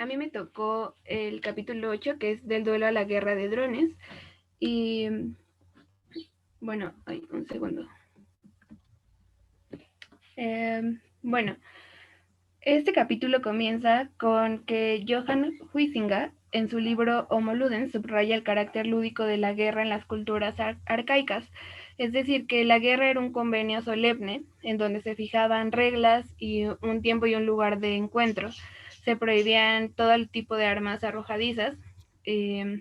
a mí me tocó el capítulo 8, que es del duelo a la guerra de drones. Y bueno, ay, un segundo. Bueno, este capítulo comienza con que Johann Huizinga, en su libro Homo Ludens, subraya el carácter lúdico de la guerra en las culturas arcaicas. Es decir, que la guerra era un convenio solemne en donde se fijaban reglas y un tiempo y un lugar de encuentro. Se prohibían todo el tipo de armas arrojadizas. Eh,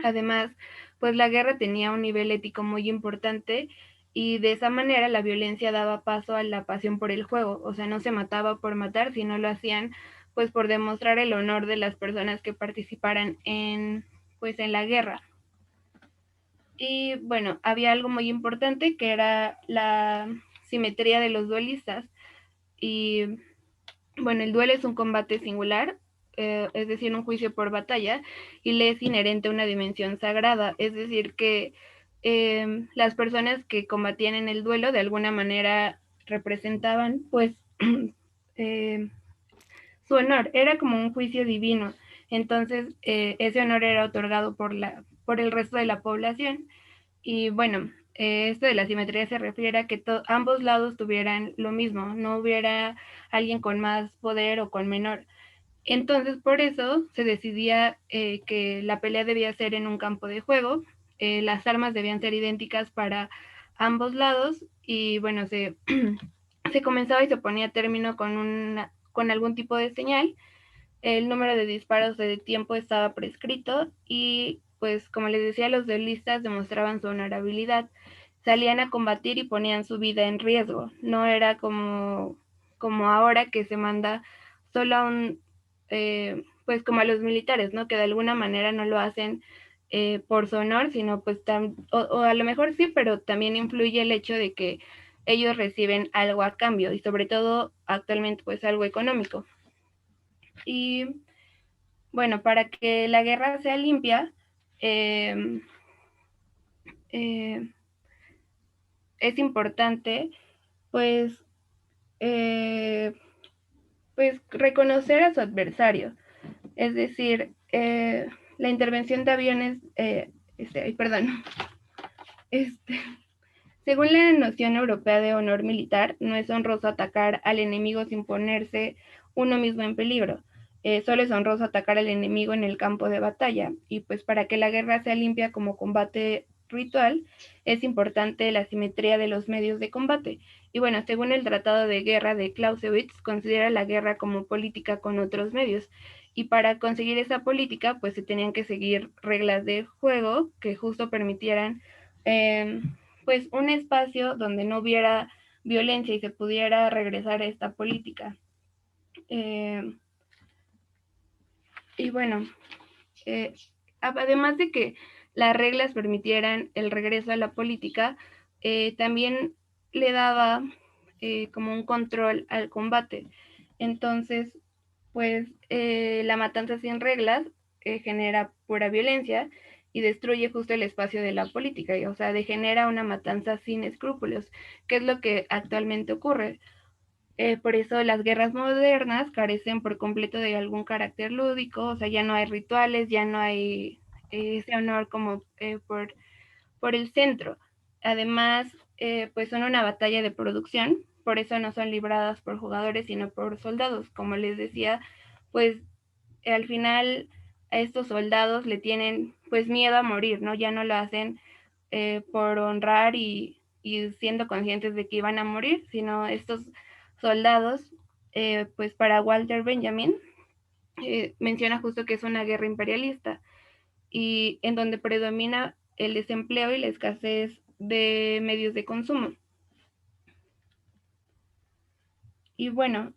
Además, pues la guerra tenía un nivel ético muy importante y de esa manera la violencia daba paso a la pasión por el juego. O sea, no se mataba por matar, sino lo hacían pues por demostrar el honor de las personas que participaran pues en la guerra. Y bueno, había algo muy importante que era la simetría de los duelistas. Y bueno, el duelo es un combate singular, es decir, un juicio por batalla, y le es inherente una dimensión sagrada, es decir, que las personas que combatían en el duelo de alguna manera representaban pues eh, su honor, era como un juicio divino. Entonces ese honor era otorgado por el resto de la población. Y bueno, esto de la simetría se refiere a que ambos lados tuvieran lo mismo, no hubiera alguien con más poder o con menor. Entonces, por eso se decidía que la pelea debía ser en un campo de juego, las armas debían ser idénticas para ambos lados y bueno, se comenzaba y se ponía término con algún tipo de señal. El número de disparos de tiempo estaba prescrito y pues como les decía, los duelistas demostraban su honorabilidad, salían a combatir y ponían su vida en riesgo. No era como ahora que se manda solo a pues como a los militares, ¿no? Que de alguna manera no lo hacen por su honor, sino pues o a lo mejor sí, pero también influye el hecho de que ellos reciben algo a cambio y sobre todo actualmente pues algo económico. Y bueno, para que la guerra sea limpia, eh, eh, es importante pues, eh, pues reconocer a su adversario. Es decir, la intervención de aviones, perdón, este, según la noción europea de honor militar, no es honroso atacar al enemigo sin ponerse uno mismo en peligro. Solo es honroso atacar al enemigo en el campo de batalla. Y pues para que la guerra sea limpia como combate ritual, es importante la simetría de los medios de combate. Y bueno, según el Tratado de Guerra de Clausewitz, considera la guerra como política con otros medios. Y para conseguir esa política, pues se tenían que seguir reglas de juego que justo permitieran pues un espacio donde no hubiera violencia y se pudiera regresar a esta política. Eh, y bueno, eh, además de que las reglas permitieran el regreso a la política, también le daba como un control al combate. Entonces, pues la matanza sin reglas genera pura violencia y destruye justo el espacio de la política, o sea, degenera una matanza sin escrúpulos, que es lo que actualmente ocurre. Por eso las guerras modernas carecen por completo de algún carácter lúdico, o sea, ya no hay rituales, ya no hay ese honor como por el centro. Además, pues son una batalla de producción, por eso no son libradas por jugadores, sino por soldados. Como les decía, pues al final a estos soldados le tienen pues miedo a morir, ¿no? Ya no lo hacen por honrar y siendo conscientes de que iban a morir, sino estos soldados, pues para Walter Benjamin, menciona justo que es una guerra imperialista y en donde predomina el desempleo y la escasez de medios de consumo. Y bueno,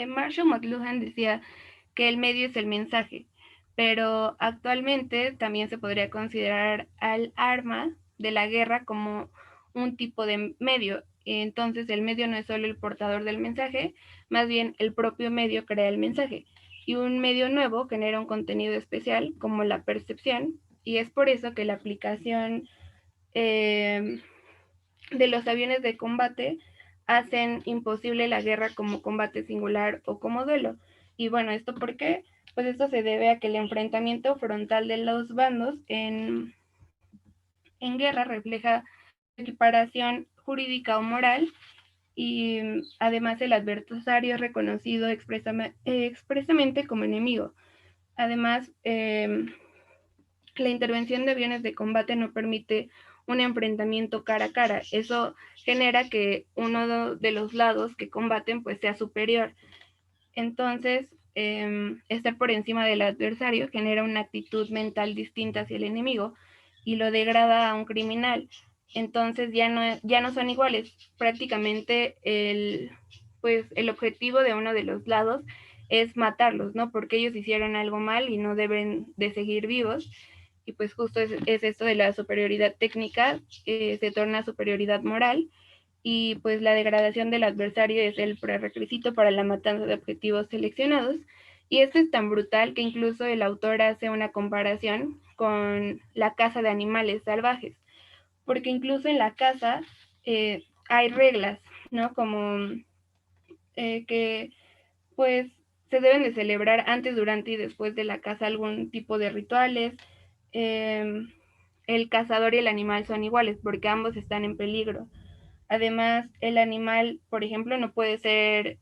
Marshall McLuhan decía que el medio es el mensaje, pero actualmente también se podría considerar al arma de la guerra como un tipo de medio. Entonces el medio no es solo el portador del mensaje, más bien el propio medio crea el mensaje. Y un medio nuevo genera un contenido especial como la percepción, y es por eso que la aplicación de los aviones de combate hacen imposible la guerra como combate singular o como duelo. Y bueno, ¿esto por qué? Pues esto se debe a que el enfrentamiento frontal de los bandos en guerra refleja equiparación jurídica o moral y además el adversario es reconocido expresamente como enemigo. Además, la intervención de aviones de combate no permite un enfrentamiento cara a cara. Eso genera que uno de los lados que combaten pues sea superior. Entonces, estar por encima del adversario genera una actitud mental distinta hacia el enemigo y lo degrada a un criminal. Entonces ya no son iguales. Prácticamente pues, el objetivo de uno de los lados es matarlos, ¿no? Porque ellos hicieron algo mal y no deben de seguir vivos. Y pues justo es esto de la superioridad técnica, se torna superioridad moral y pues la degradación del adversario es el prerequisito para la matanza de objetivos seleccionados. Y esto es tan brutal que incluso el autor hace una comparación con la caza de animales salvajes, porque incluso en la caza hay reglas, ¿no? Como que pues se deben de celebrar antes, durante y después de la caza algún tipo de rituales. Eh, el cazador y el animal son iguales porque ambos están en peligro. Además, el animal, por ejemplo, no puede ser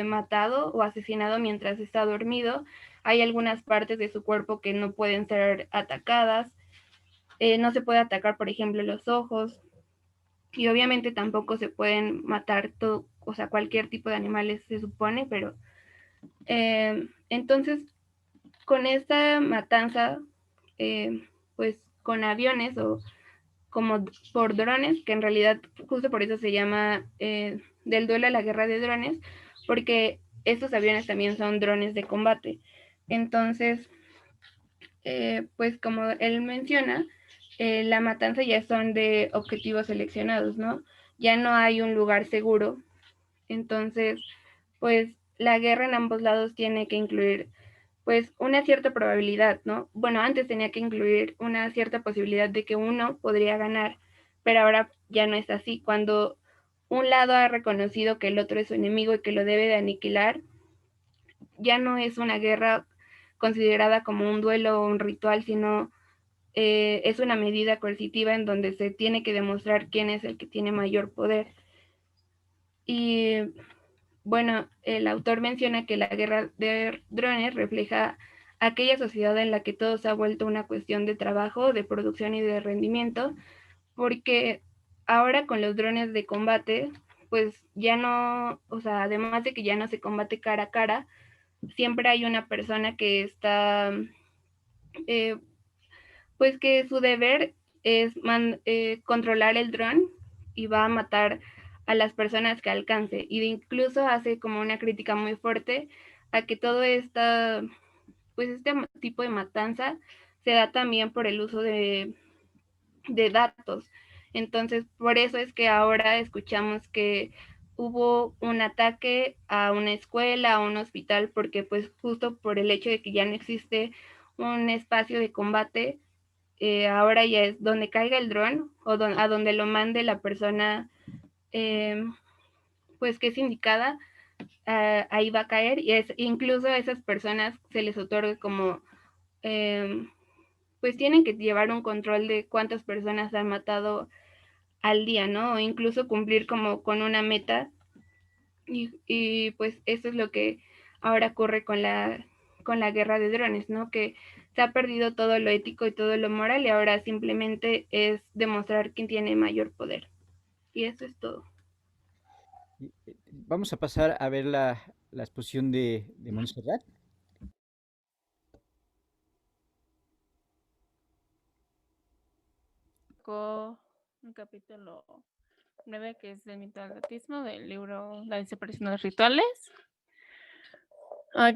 matado o asesinado mientras está dormido. Hay algunas partes de su cuerpo que no pueden ser atacadas. No se puede atacar, por ejemplo, los ojos. Y obviamente tampoco se pueden matar todo, o sea, cualquier tipo de animales se supone, pero entonces con esta matanza, pues con aviones o como por drones, que en realidad justo por eso se llama del duelo a la guerra de drones, porque estos aviones también son drones de combate. Entonces, pues como él menciona, la matanza ya son de objetivos seleccionados, ¿no? Ya no hay un lugar seguro. Entonces, pues la guerra en ambos lados tiene que incluir pues una cierta probabilidad, ¿no? Bueno, antes tenía que incluir una cierta posibilidad de que uno podría ganar, pero ahora ya no es así. Cuando un lado ha reconocido que el otro es su enemigo y que lo debe de aniquilar, ya no es una guerra considerada como un duelo o un ritual, sino es una medida coercitiva en donde se tiene que demostrar quién es el que tiene mayor poder. Y bueno, el autor menciona que la guerra de drones refleja aquella sociedad en la que todo se ha vuelto una cuestión de trabajo, de producción y de rendimiento, porque ahora con los drones de combate, pues ya no, o sea, además de que ya no se combate cara a cara, siempre hay una persona que está, eh, pues que su deber es controlar el dron y va a matar a las personas que alcance. Y de incluso hace como una crítica muy fuerte a que todo pues este tipo de matanza se da también por el uso de datos. Entonces, por eso es que ahora escuchamos que hubo un ataque a una escuela, a un hospital, porque pues justo por el hecho de que ya no existe un espacio de combate, ahora ya es donde caiga el dron o a donde lo mande la persona eh, pues que es indicada, ahí va a caer y incluso a esas personas se les otorga como pues tienen que llevar un control de cuántas personas han matado al día, ¿no? O incluso cumplir como con una meta y pues eso es lo que ahora ocurre con la guerra de drones, ¿no? Que se ha perdido todo lo ético y todo lo moral y ahora simplemente es demostrar quién tiene mayor poder. Y eso es todo. Vamos a pasar a ver la exposición de Montserrat. Un capítulo 9 que es del mito del autismo del libro La desaparición de los rituales.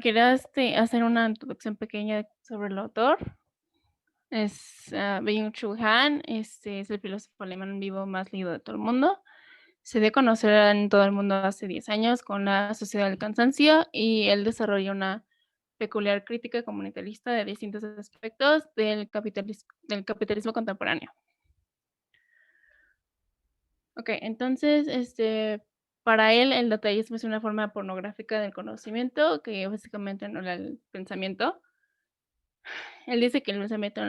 Quería hacer una introducción pequeña sobre el autor. Es Byung-Chul Han, es el filósofo alemán vivo más leído de todo el mundo. Se dio a conocer en todo el mundo hace 10 años con la Sociedad del Cansancio y él desarrolló una peculiar crítica comunitarista de distintos aspectos del capitalismo contemporáneo. Ok, entonces, Para él, el detallismo es una forma pornográfica del conocimiento que básicamente anula el pensamiento. Él dice que el pensamiento,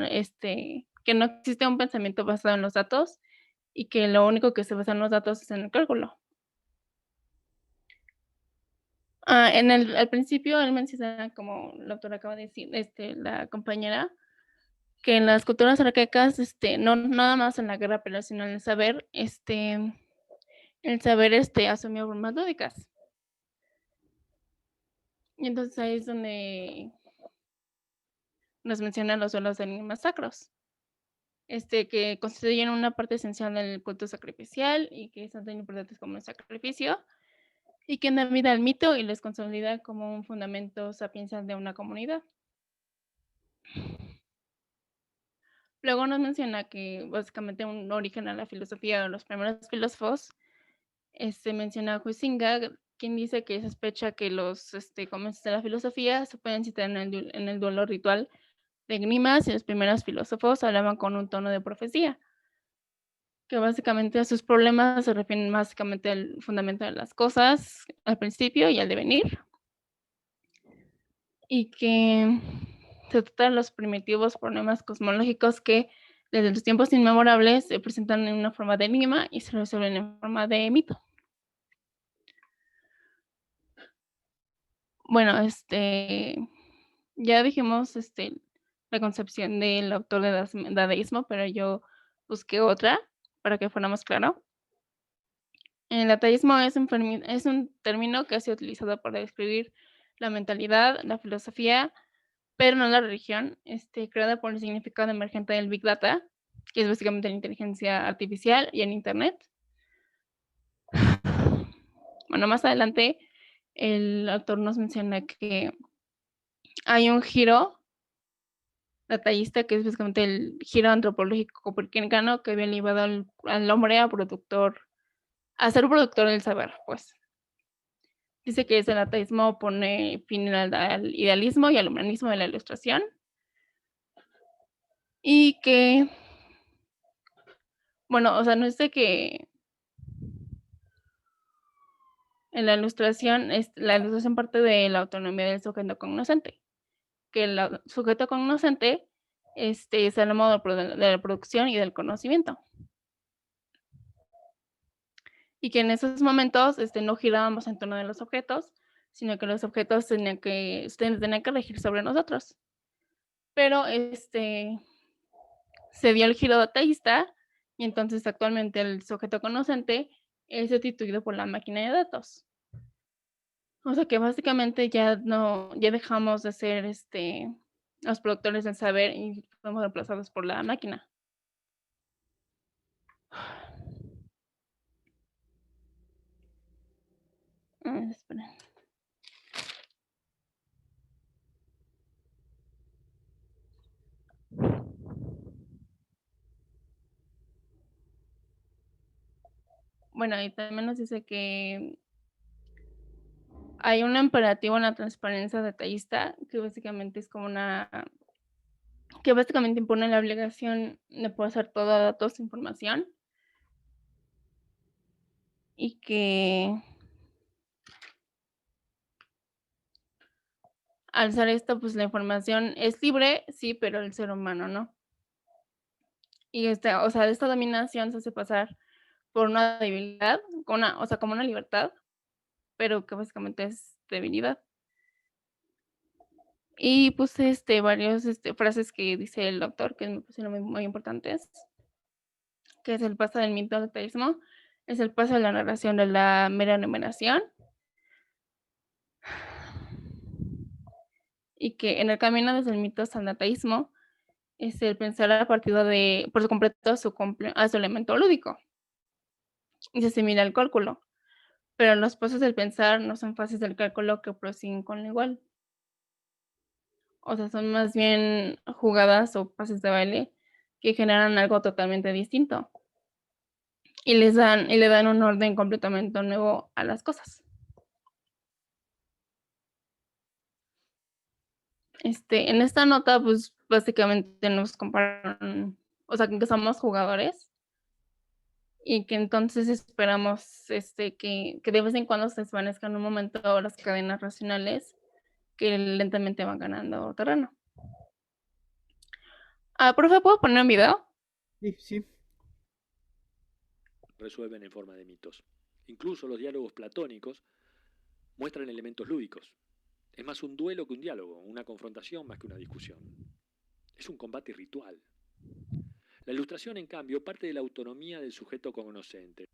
que no existe un pensamiento basado en los datos y que lo único que se basa en los datos es en el cálculo. Al principio él menciona, como la autora acaba de decir, la compañera, que en las culturas arcaicas, no nada más en la guerra, pero sino en el saber, asumió formas lúdicas. Y entonces ahí es donde nos mencionan los duelos de enigmas sacros, que constituyen una parte esencial del culto sacrificial y que son tan importantes como el sacrificio, y que dan vida al mito y les consolida como un fundamento sapiencial de una comunidad. Luego nos menciona que básicamente un origen a la filosofía de los primeros filósofos, menciona a Huizinga, quien dice que sospecha que los comienzos de la filosofía se pueden citar en el duelo ritual de Gnimas, y los primeros filósofos hablaban con un tono de profecía, que básicamente a sus problemas se refieren básicamente al fundamento de las cosas, al principio y al devenir, y que se trata de los primitivos problemas cosmológicos que desde los tiempos inmemorables se presentan en una forma de enigma y se resuelven en forma de mito. Bueno, ya dijimos la concepción del autor de dadaísmo, pero yo busqué otra para que fuera más claro. El dadaísmo es un término que ha sido utilizado para describir la mentalidad, la filosofía, pero no la religión, creada por el significado emergente del Big Data, que es básicamente la inteligencia artificial y el Internet. Bueno, más adelante el autor nos menciona que hay un giro detallista, que es básicamente el giro antropológico copernicano que había llevado al hombre a ser productor del saber, pues. Dice que ese dataísmo pone fin al idealismo y al humanismo de la ilustración, y que, bueno, o sea, no es de que en la ilustración parte de la autonomía del sujeto cognoscente, que el sujeto cognoscente es el modo de la producción y del conocimiento, y que en esos momentos no girábamos en torno de los objetos, sino que los objetos tenían que regir sobre nosotros. Pero se dio el giro dataísta, y entonces actualmente el sujeto conocente es sustituido por la máquina de datos. O sea que básicamente ya dejamos de ser los productores del saber y fuimos reemplazados por la máquina. Espera. Bueno, y también nos dice que hay un imperativo en la transparencia detallista, que básicamente impone la obligación de pasar toda datos e información, y que al ser esto, pues la información es libre, sí, pero el ser humano no. Y o sea, esta dominación se hace pasar por una debilidad, como una libertad, pero que básicamente es debilidad. Y puse varios frases que dice el doctor que me parecieron muy importantes, que es el paso del mito al ateísmo, es el paso de la narración de la mera enumeración, y que en el camino desde el mito al ateísmo es el pensar a partir por completo a su elemento lúdico, y se asimila al cálculo, pero los pasos del pensar no son fases del cálculo que prosiguen con lo igual. O sea, son más bien jugadas o pases de baile que generan algo totalmente distinto y le dan un orden completamente nuevo a las cosas. En esta nota, pues básicamente nos comparan, o sea, que somos jugadores y que entonces esperamos, que de vez en cuando se desvanezcan un momento las cadenas racionales que lentamente van ganando terreno. Profe, ¿puedo poner un video? Sí, sí. Resuelven en forma de mitos. Incluso los diálogos platónicos muestran elementos lúdicos. Es más un duelo que un diálogo, una confrontación más que una discusión. Es un combate ritual. La ilustración, en cambio, parte de la autonomía del sujeto cognoscente.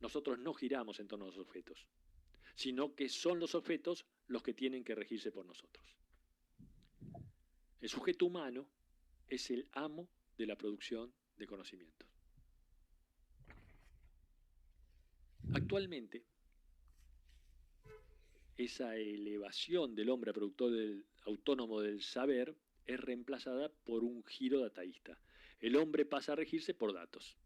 Nosotros no giramos en torno a los objetos, sino que son los objetos los que tienen que regirse por nosotros. El sujeto humano es el amo de la producción de conocimientos. Actualmente, esa elevación del hombre a productor autónomo del saber es reemplazada por un giro dataísta. El hombre pasa a regirse por datos.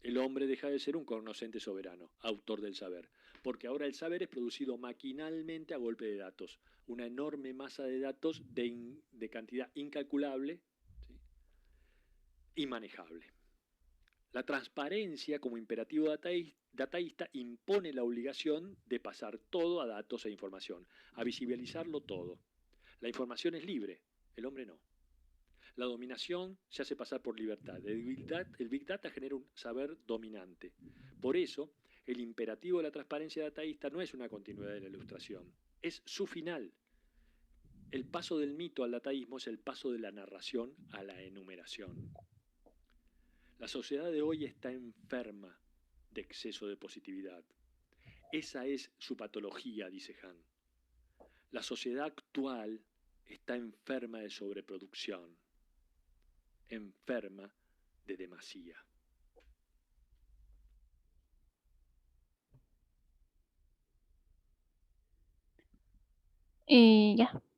El hombre deja de ser un cognoscente soberano, autor del saber, porque ahora el saber es producido maquinalmente a golpe de datos, una enorme masa de datos de cantidad incalculable, ¿sí?, inmanejable. La transparencia como imperativo dataísta impone la obligación de pasar todo a datos e información, a visibilizarlo todo. La información es libre, el hombre no. La dominación se hace pasar por libertad. El Big Data genera un saber dominante. Por eso, el imperativo de la transparencia dataísta no es una continuidad de la ilustración, es su final. El paso del mito al dataísmo es el paso de la narración a la enumeración. La sociedad de hoy está enferma de exceso de positividad. Esa es su patología, dice Han. La sociedad actual está enferma de sobreproducción, enferma de demasía. Y ya.